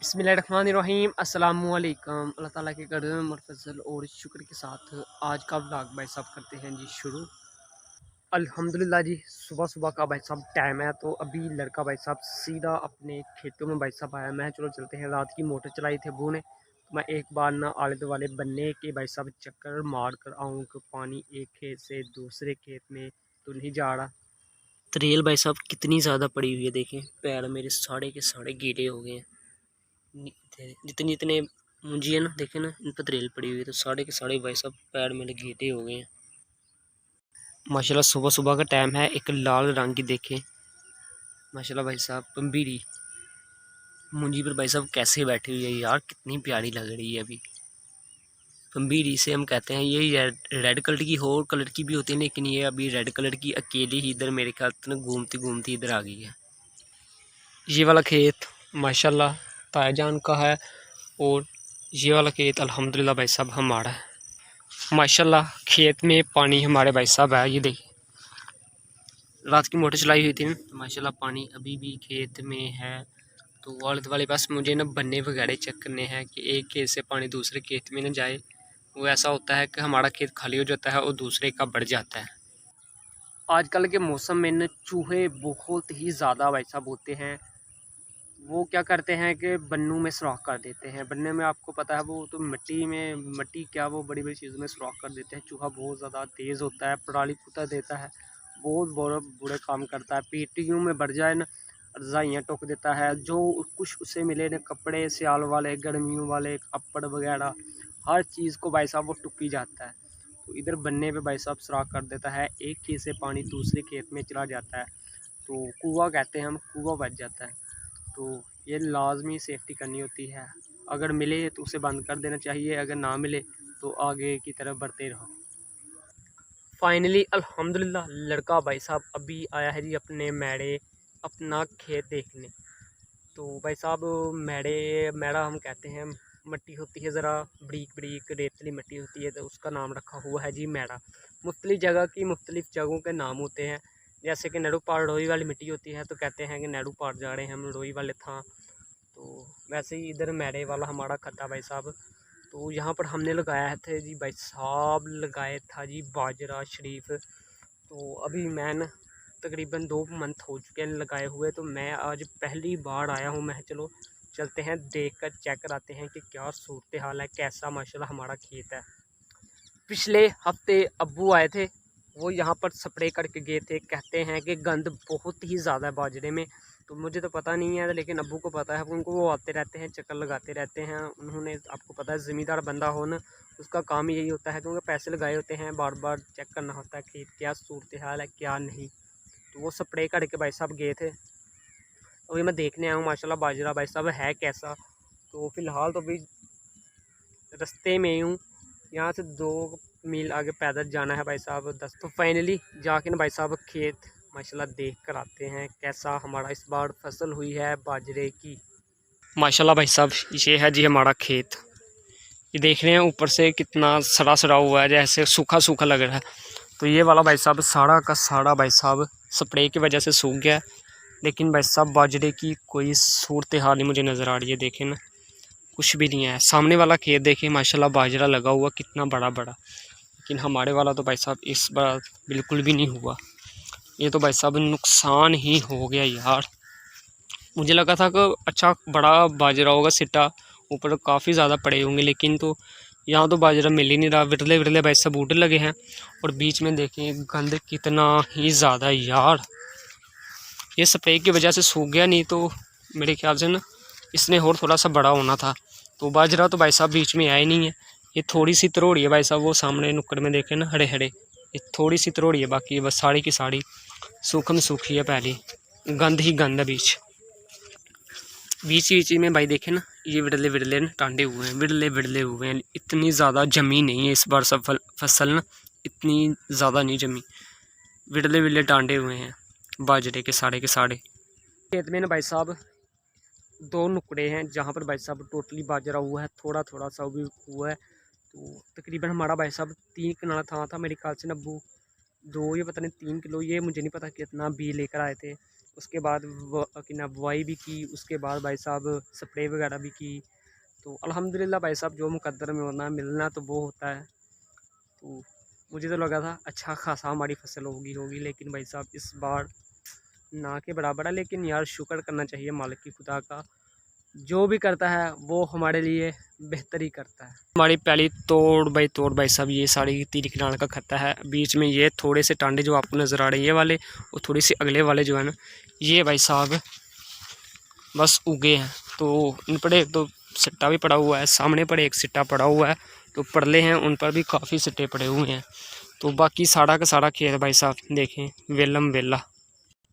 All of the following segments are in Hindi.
बिस्मिल्लाहिर्रहमानिर्रहीम अस्सलामुअलैकुम। अल्लाह ताला के करम और फजल और शुक्र के साथ आज का व्लॉग भाई साहब करते हैं जी शुरू। अल्हम्दुलिल्लाह जी, सुबह सुबह का भाई साहब टाइम है, तो अभी लड़का भाई साहब सीधा अपने खेतों में भाई साहब आया। मैं चलो चलते हैं, रात की मोटर चलाई थी अबू ने, तो मैं एक बार ना आले दुआले बनने के भाई साहब चक्कर मार कर आऊँ कि पानी एक खेत से दूसरे खेत में तो नहीं जा रहा। त्रेल भाई साहब कितनी ज़्यादा पड़ी हुई है, देखें पैर मेरे साढ़े के साढ़े गीले हो गए हैं। जितने जितने मुंजी है ना, देखे ना, इन पर त्रेल पड़ी हुई है, तो साढ़े के साढ़े भाई साहब पैर मेरे गीले हो गए हैं। माशाल्लाह सुबह सुबह का टाइम है। एक लाल रंग की देखें माशाल्लाह भाई साहब पंबीरी मुंजी पर भाई साहब कैसे बैठी हुई है यार, कितनी प्यारी लग रही है। अभी पंबीरी से हम कहते हैं, ये रेड कलर की और कलर की भी होती है, लेकिन ये अभी रेड कलर की अकेली ही इधर मेरे ख्याल से घूमती घूमती इधर आ गई है। ये वाला खेत माशाल्लाह तायाजान का है, और ये वाला खेत अल्हम्दुलिल्लाह भाई साहब हमारा है। माशाल्लाह खेत में पानी हमारे भाई साहब है। ये देखिए, रात की मोटर चलाई हुई थी ना, तो माशाल्लाह पानी अभी भी खेत में है। तो वाले पास मुझे ना बन्ने वगैरह चेक करने हैं कि एक खेत से पानी दूसरे खेत में ना जाए। वो ऐसा होता है कि हमारा खेत खाली हो जाता है और दूसरे का बढ़ जाता है। आजकल के मौसम में न चूहे बहुत ही ज़्यादा भाई साहब होते हैं। वो क्या करते हैं कि बन्नों में सुराख कर देते हैं। बन्ने में आपको पता है, वो तो मिट्टी क्या, वो बड़ी बड़ी चीज़ों में सुराख कर देते हैं। चूहा बहुत ज़्यादा तेज़ होता है, पराली कुतर देता है, बहुत बुरे काम करता है। पीटियों में बढ़ जाए ना, रजाइयाँ टोक देता है, जो कुछ उसे मिले न कपड़े, सियाल वाले, गर्मियों वाले कपड़ वगैरह, हर चीज़ को भाई साहब वो टुकी जाता है। तो इधर बन्ने पे भाई साहब सुराख कर देता है, एक खेत से पानी दूसरे खेत में चला जाता है, तो कुआँ कहते हैं हम, कुआँ बच जाता है। तो ये लाजमी सेफ्टी करनी होती है। अगर मिले तो उसे बंद कर देना चाहिए, अगर ना मिले तो आगे की तरफ बढ़ते रहो। फाइनली अल्हम्दुलिल्लाह लड़का भाई साहब अभी आया है जी अपने मैड़े अपना खेत देखने। तो भाई साहब मैड़ा हम कहते हैं, मिट्टी होती है ज़रा बरीक बरीक रेतली मिट्टी होती है, तो उसका नाम रखा हुआ है जी मैड़ा। मुख्तलिफ़ जगह की मुख्तलिफ़ जगहों के नाम होते हैं। जैसे कि नेड़ू पहाड़ रोई वाली मिट्टी होती है, तो कहते हैं कि नेड़ू पहाड़ जा रहे हैं हम, रोई वाले था। तो वैसे ही इधर मैड़े वाला हमारा खत्ता भाई साहब। तो यहाँ पर हमने लगाया थे जी भाई साहब, लगाया था जी बाजरा शरीफ। तो अभी मैं न तकरीबन 2 मंथ हो चुके हैं लगाए हुए, तो मैं आज पहली बार आया हूँ। मैं चलो चलते हैं, देख कर चेक कराते हैं कि क्या सूरत हाल है, कैसा माशाल्लाह हमारा खेत है। पिछले हफ्ते अब्बू आए थे, वो यहाँ पर स्प्रे करके गए थे। कहते हैं कि गंद बहुत ही ज़्यादा है बाजरे में, तो मुझे तो पता नहीं है, लेकिन अब्बू को पता है। उनको वो आते रहते हैं, चक्कर लगाते रहते हैं। उन्होंने, आपको पता है ज़मींदार बंदा हो ना, उसका काम ही यही होता है, क्योंकि पैसे लगाए होते हैं, बार बार चेक करना होता है खेत क्या सूरत हाल है क्या नहीं। तो वो स्प्रे करके भाई साहब गए थे, अभी मैं देखने आया हूँ माशाल्लाह बाजरा भाई साहब है कैसा। तो फ़िलहाल तो अभी रास्ते में ही हूँ, यहाँ से 2 मील आगे पैदल जाना है भाई साहब 10। तो फाइनली जाके ना भाई साहब खेत माशाल्लाह देख कर आते हैं कैसा हमारा इस बार फसल हुई है बाजरे की। माशाल्लाह भाई साहब ये है जी हमारा खेत। ये देख रहे हैं ऊपर से कितना सड़ा सड़ा हुआ है, जैसे सूखा सूखा लग रहा है। तो ये वाला भाई साहब साड़ा का साड़ा भाई साहब स्प्रे की वजह से सूख गया है। लेकिन भाई साहब बाजरे की कोई सूरत हाल नहीं मुझे नज़र आ रही है। देखें ना, कुछ भी नहीं है। सामने वाला खेत देखें माशाल्लाह बाजरा लगा हुआ कितना बड़ा बड़ा, लेकिन हमारे वाला तो भाई साहब इस बार बिल्कुल भी नहीं हुआ। ये तो भाई साहब नुकसान ही हो गया यार। मुझे लगा था कि अच्छा बड़ा बाजरा होगा, सिट्टा ऊपर काफ़ी ज़्यादा पड़े होंगे, लेकिन तो यहाँ तो बाजरा मिल ही नहीं रहा। विरले विरले भाई साहब बूटे लगे हैं, और बीच में देखें गंद कितना ही ज़्यादा यार। ये स्प्रे की वजह से सूख गया, नहीं तो मेरे ख्याल से ना इसने और थोड़ा सा बड़ा होना था। तो बाजरा तो भाई साहब बीच में आया ही नहीं है। ये थोड़ी सी तरोड़ी है भाई साहब, वो सामने नुक्कड़ में देखें ना हरे हरे, ये थोड़ी सी तरोड़ी है, बाकी बस साड़ी की साड़ी सूखम सूखी है। पहले गंद ही गंद है बीच बीच में भाई देखे ना, ये विरले विरले ना टांडे हुए हैं, विरले विरले हुए हैं। इतनी ज़्यादा जमी नहीं है इस बार सब फसल ना, इतनी ज़्यादा नहीं जमी, विरले विरले टांडे हुए हैं बाजरे के साड़े। खेत में ना भाई साहब 2 नुकड़े हैं जहाँ पर भाई साहब टोटली बाजरा हुआ है, थोड़ा थोड़ा सा भी हुआ है। तो तकरीबन हमारा भाई साहब 3 कनाल था मेरे ख्याल से नब्बू 2 या पता नहीं 3 किलो, ये मुझे नहीं पता कितना बी लेकर आए थे। उसके बाद कि ना बुआई भी की, उसके बाद भाई साहब स्प्रे वगैरह भी की। तो अल्हम्दुलिल्लाह भाई साहब जो मुकद्दर में होना मिलना तो वो होता है। तो मुझे तो लगा था अच्छा खासा हमारी फसल होगी, लेकिन भाई साहब इस बार ना के बराबर है। लेकिन यार शुक्र करना चाहिए मालिक की खुदा का, जो भी करता है वो हमारे लिए बेहतर ही करता है। हमारी पहली तोड़ भाई साहब ये साड़ी 3 किनाल का खत्ता है। बीच में ये थोड़े से टांडे जो आपको नज़र आ रहे हैं ये वाले, और थोड़ी सी अगले वाले जो है ना ये भाई साहब बस उगे हैं। तो इन पर एक तो सिट्टा भी पड़ा हुआ है, सामने पर एक सिट्टा पड़ा हुआ है, तो परले हैं उन पर भी काफ़ी सिट्टे पड़े हुए हैं। तो बाकी सारा का सारा खेत भाई साहब देखें वेलम वेला।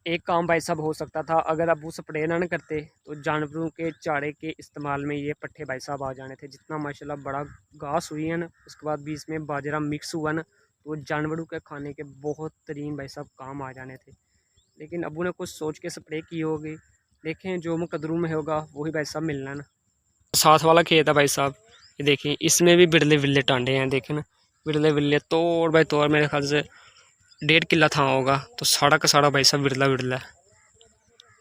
एक काम भाई साहब हो सकता था, अगर अब वो स्प्रे ना करते तो जानवरों के चारे के इस्तेमाल में ये पट्ठे भाई साहब आ जाने थे। जितना माशाल्लाह बड़ा घास हुई है ना, उसके बाद भी इसमें बाजरा मिक्स हुआ ना, तो जानवरों के खाने के बहुत तरीन भाई साहब काम आ जाने थे। लेकिन अबू ने कुछ सोच के स्प्रे की होगी। देखें जो मुकदरों में होगा वही भाई साहब मिलना ना। साथ वाला खेत है भाई साहब, ये देखें इसमें भी बिरले विरले टांडे हैं, देखें ना बिरले विरले तोड़ भाई तोड़, मेरे ख्याल से 1.5 किला था होगा। तो सारा का सारा भाई साहब विरला विरला है,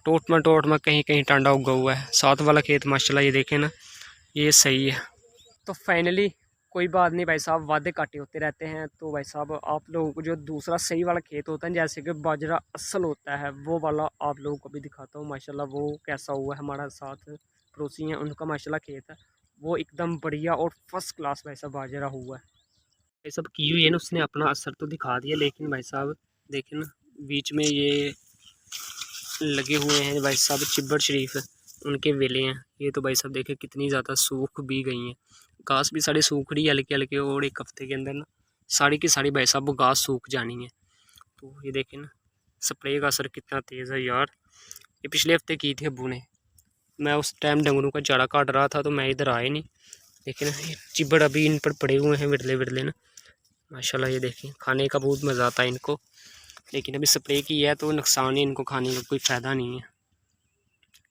टोट में कहीं कहीं टांडा उगा हुआ है। साथ वाला खेत माशाल्लाह ये देखें ना ये सही है। तो फाइनली कोई बात नहीं भाई साहब, वादे काटे होते रहते हैं। तो भाई साहब आप लोगों को जो दूसरा सही वाला खेत होता है जैसे कि बाजरा असल होता है, वो वाला आप लोगों को भी दिखाता हूँ माशाल्लाह वो कैसा हुआ है। हमारा साथ पड़ोसी हैं उनका माशाल्लाह खेत है, वो एकदम बढ़िया और फर्स्ट क्लास भाई साहब बाजरा हुआ है। ये सब की हुई है ना, उसने अपना असर तो दिखा दिया, लेकिन भाई साहब देखें ना बीच में ये लगे हुए हैं भाई साहब चिब्बड़ शरीफ उनके वेले हैं। ये तो भाई साहब देखे कितनी ज़्यादा सूख भी गई हैं, घास भी सारी सूख रही है हल्के हल्के, और 1 हफ्ते के अंदर ना साड़ी की साड़ी भाई साहब वो घास सूख जानी है। तो ये देखें ना स्प्रे का असर कितना तेज़ है यार। ये पिछले हफ्ते की थी अबू ने, मैं उस टाइम डंगरों का चारा काट रहा था तो मैं इधर आए नहीं। लेकिन चिब्बड़ अभी इन पर पड़े हुए हैं विरले विरले ना माशाल्लाह। ये देखें खाने का बहुत मज़ा आता है इनको, लेकिन अभी स्प्रे की है तो नुकसान है, इनको खाने का कोई फ़ायदा नहीं है।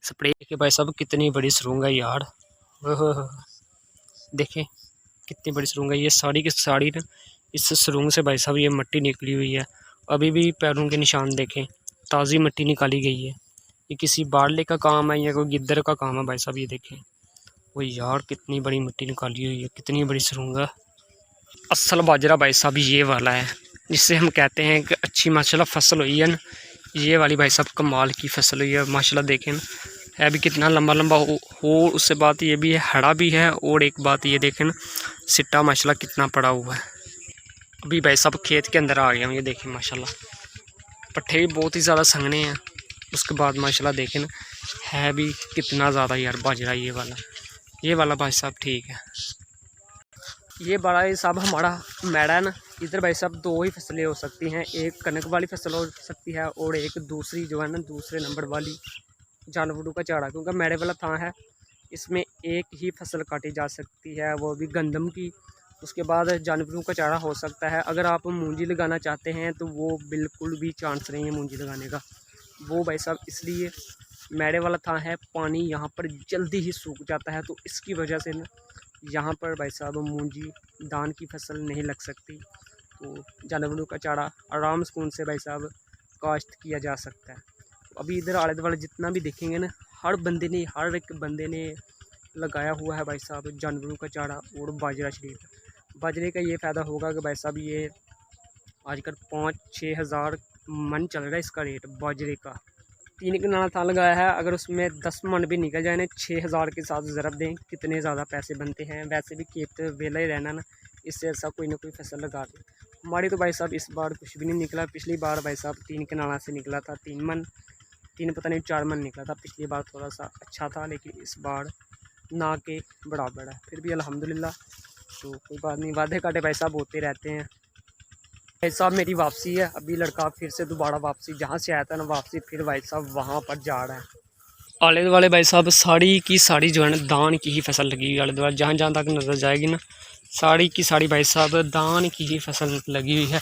स्प्रे के भाई साहब कितनी बड़ी सुरंग है यार, देखें कितनी बड़ी सुरंग है। ये साड़ी की साड़ी ना इस सुरंग से भाई साहब ये मिट्टी निकली हुई है, अभी भी पैरों के निशान देखें, ताज़ी मिट्टी निकाली गई है। ये किसी बाड़ले का काम है या कोई गिद्दर का काम है भाई साहब। ये देखें वो यार कितनी बड़ी मिट्टी निकाली हुई है, कितनी बड़ी सुरंग है। असल बाजरा भाई साहब ये वाला है जिससे हम कहते हैं कि अच्छी माशाल्लाह फसल हुई है ना, ये वाली भाई साहब कमाल की फसल हुई है माशाल्लाह। देखें ना है भी कितना लंबा लंबा हो, उससे बात ये भी है हरा भी है, और एक बात ये देखें ना सिट्टा माशाल्लाह कितना पड़ा हुआ है। अभी भाई साहब खेत के अंदर आ गया हूँ, ये देखें माशाल्लाह पट्ठे भी बहुत ही ज़्यादा संघने हैं। उसके बाद माशाल्लाह देखें ना है भी कितना ज़्यादा यार बाजरा ये वाला भाई साहब ठीक है। ये बड़ा ही साहब हमारा मैडा है ना, इधर भाई साहब 2 ही फसलें हो सकती हैं, एक कनक वाली फसल हो सकती है और एक दूसरी जो है ना दूसरे नंबर वाली जानवरों का चारा। क्योंकि मैडे वाला थां है इसमें एक ही फसल काटी जा सकती है, वो भी गंदम की। उसके बाद जानवरों का चारा हो सकता है। अगर आप मूंजी लगाना चाहते हैं तो वो बिल्कुल भी चांस नहीं है मूंजी लगाने का, वो भाई साहब इसलिए मैडे वाला थां है, पानी यहाँ पर जल्दी ही सूख जाता है, तो इसकी वजह से ना यहाँ पर भाई साहब मूंजी धान की फसल नहीं लग सकती। तो जानवरों का चारा आराम सुकून से भाई साहब काश्त किया जा सकता है। अभी इधर आले दुआले जितना भी देखेंगे ना हर एक बंदे ने लगाया हुआ है भाई साहब जानवरों का चारा और बाजरा शरीफ। बाजरे का ये फ़ायदा होगा कि भाई साहब ये आजकल 5-6 हज़ार मन चल रहा है इसका रेट बाजरे का। 3 कनाल था लगाया है, अगर उसमें 10 मन भी निकल जाए ना 6 हज़ार के साथ ज़रब दें कितने ज़्यादा पैसे बनते हैं। वैसे भी खेत वेला ही रहना ना, इससे ऐसा कोई ना कोई फसल लगा दे। हमारी तो भाई साहब इस बार कुछ भी नहीं निकला। पिछली बार भाई साहब 3 कनाल से निकला था 3 मन, 3 पता नहीं 4 मन निकला था। पिछली बार थोड़ा सा अच्छा था, लेकिन इस बार ना के बराबर है। फिर भी अल्हम्दुलिल्लाह, तो कोई बात नहीं, वादे काटे भाई साहब होते रहते हैं। भाई साहब मेरी वापसी है, अभी लड़का फिर से दोबारा वापसी जहाँ से आया था ना वापसी फिर भाई साहब वहाँ पर जा रहा है। आले दुआले भाई साहब साड़ी की साड़ी जो है ना धान की ही फसल लगी हुई है। आले दुआले जहाँ जहाँ तक नज़र जाएगी ना साड़ी की साड़ी भाई साहब धान की ही फसल लगी हुई है।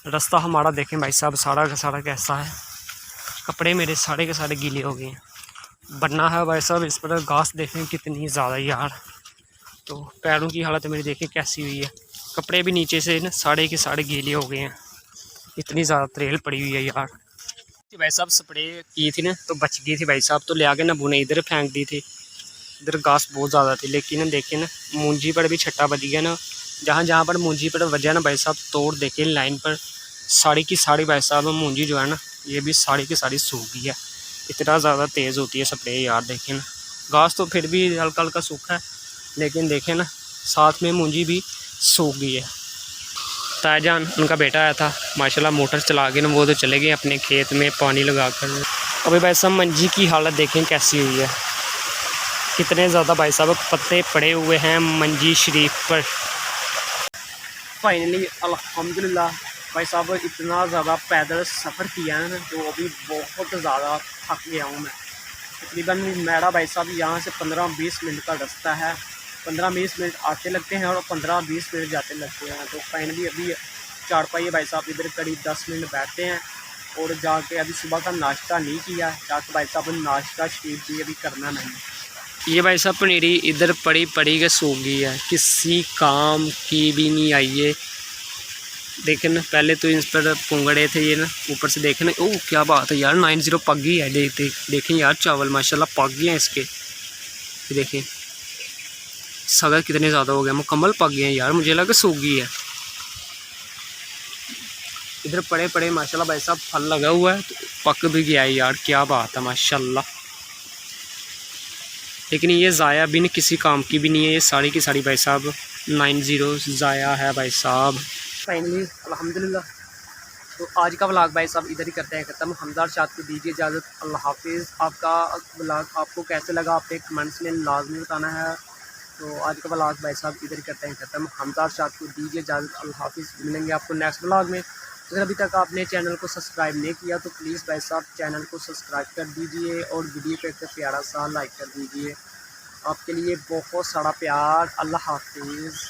रास्ता हमारा देखें भाई साहब सारा का सारा कैसा है, कपड़े मेरे सारे के सारे गीले हो गए हैं। बनना है भाई साहब इस पर घास देखें कितनी ज़्यादा यार, तो पैरों की हालत मेरी देखें कैसी हुई है। कपड़े भी नीचे से ना साड़े के साड़े गीले हो गए हैं, इतनी ज़्यादा त्रेल पड़ी हुई है यार। भाई साहब स्प्रे की थी ना तो बच गई थी भाई साहब, तो ले आके नबू ने इधर फेंक दी थी। इधर घास बहुत ज़्यादा थी, लेकिन देखिए ना मूंजी पर भी छट्टा बज गया ना। जहाँ जहाँ पर मूंजी पर वजह ना भाई साहब तोड़ देखिए लाइन पर साड़ी की साड़ी भाई साहब मूंजी जो है ना ये भी साड़ी की साड़ी सूख गई है। इतना ज़्यादा तेज़ होती है स्प्रे यार। देखिए ना घास तो फिर भी हल्का हल्का सूखा है, लेकिन देखें ना साथ में मूंजी भी सूख गई है। ताईजान उनका बेटा आया था माशाल्लाह, मोटर चला के ना वो तो चले गए अपने खेत में पानी लगा कर। अभी भाई साहब मंजी की हालत देखें कैसी हुई है, कितने ज़्यादा भाई साहब पत्ते पड़े हुए हैं मंजी शरीफ पर। फाइनली अल्हम्दुलिल्लाह भाई साहब इतना ज़्यादा पैदल सफ़र किया है ना, तो अभी बहुत ज़्यादा थक गया हूँ मैं। तकरीबन मेरा भाई साहब यहाँ से 15-20 मिनट का रास्ता है। 15-20 मिनट आते लगते हैं और 15-20 मिनट जाते लगते हैं। तो फाइनली अभी चारपाई भाई साहब इधर करीब 10 मिनट बैठते हैं और जाके अभी सुबह का नाश्ता नहीं किया, जाके भाई साहब नाश्ता शरीफ भी अभी करना नहीं। ये भाई साहब पनीरी इधर पड़ी पड़ी के सूख गई है, किसी काम की भी नहीं आई है। देखें ना पहले तो इस पर पुंगड़े थे ये ना, ऊपर से देखें ना, ओह क्या बात है यार 90 पक गई है। देखें यार चावल माशाल्लाह पक गए हैं इसके। देखें सगर कितने ज़्यादा हो गए, मुकम्मल पक गए हैं यार, मुझे लगा सूख गई है। इधर पड़े पड़े माशाल्लाह भाई साहब फल लगा हुआ है, तो पक भी गया है यार, क्या बात है माशाल्लाह। लेकिन ये ज़ाया भी नहीं किसी काम की भी नहीं है, ये साड़ी की साड़ी भाई साहब 90 ज़ाया है भाई साहब। फाइनली अल्हम्दुलिल्लाह तो आज का व्लॉग भाई साहब इधर ही करते हैं ख़त्म। हमजा अरशाद को दीजिए इजाज़त, अल्लाह हाफिज़। आपका व्लॉग आपको कैसे लगा आपने कमेंट्स में लाजमी बताना है। तो आज का व्लॉग भाई साहब इधर ही करते हैं ख़त्म। हमजा अरशाद को दीजिए इजाज़त, अल्लाह हाफिज़। मिलेंगे आपको नेक्स्ट व्लॉग में। अगर अभी तक आपने चैनल को सब्सक्राइब नहीं किया तो प्लीज़ भाई साहब चैनल को सब्सक्राइब कर दीजिए और वीडियो पे एक प्यारा सा लाइक कर दीजिए। आपके लिए बहुत सारा प्यार। अल्लाह हाफिज़।